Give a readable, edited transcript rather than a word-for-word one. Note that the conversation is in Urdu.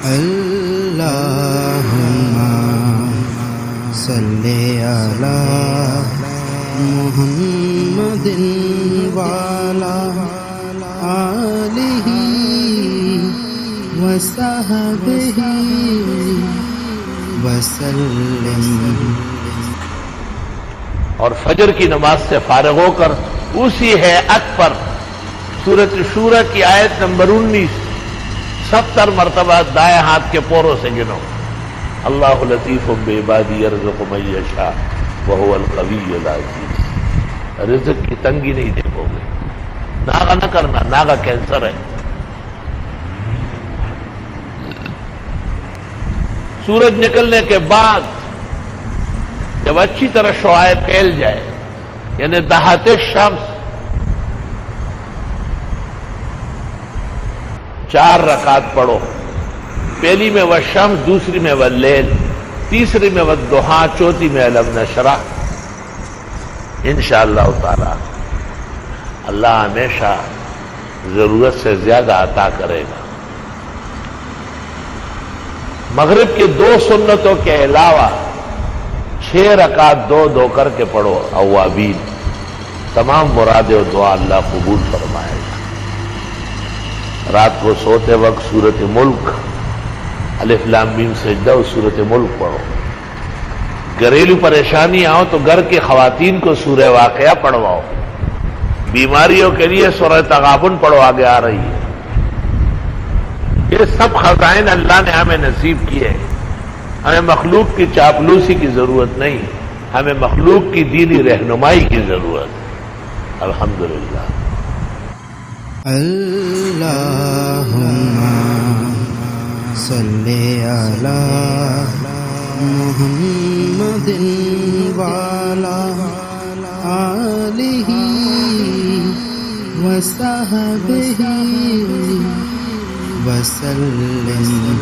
اللہم صلی علی محمد وعلی آلہ وصحبہ وسلم۔ اور فجر کی نماز سے فارغ ہو کر اسی ہیئت پر سورۃ شورى کی آیت نمبر 19 70 مرتبہ دائیں ہاتھ کے پوروں سے گنو۔ اللہ لطیف بعبادہ یرزق من یشاء وہو القوی العزیز۔ رزق کی تنگی نہیں دیکھو گے۔ ناغہ نہ کرنا، ناغہ کینسر ہے۔ سورج نکلنے کے بعد جب اچھی طرح شعاع پھیل جائے، یعنی دہاتے شمس، 4 رکعت پڑھو۔ پہلی میں والشمس، دوسری میں واللیل، تیسری میں والضحیٰ، چوتھی میں الم نشرح۔ انشاءاللہ تعالی اللہ ہمیشہ ضرورت سے زیادہ عطا کرے گا۔ مغرب کی 2 سنتوں کے علاوہ 6 رکعت 2 کر کے پڑھو اوابین۔ تمام مرادیں و دعا اللہ قبول فرمائے گا۔ رات کو سوتے وقت سورۃ ملک، الف لام میم سجدہ اور سورۃ ملک پڑھو۔ گھریلو پریشانی آؤ تو گھر کی خواتین کو سورہ واقعہ پڑھواؤ۔ بیماریوں کے لیے سورہ تغابن پڑھو، آگے آ رہی ہے۔ یہ سب خزائن اللہ نے ہمیں نصیب کیے ہیں۔ ہمیں مخلوق کی چاپلوسی کی ضرورت نہیں، ہمیں مخلوق کی دینی رہنمائی کی ضرورت ہے۔ الحمدللہ۔ اللہم صلی علی محمد وعلی آلہ وصحبہ وسلم۔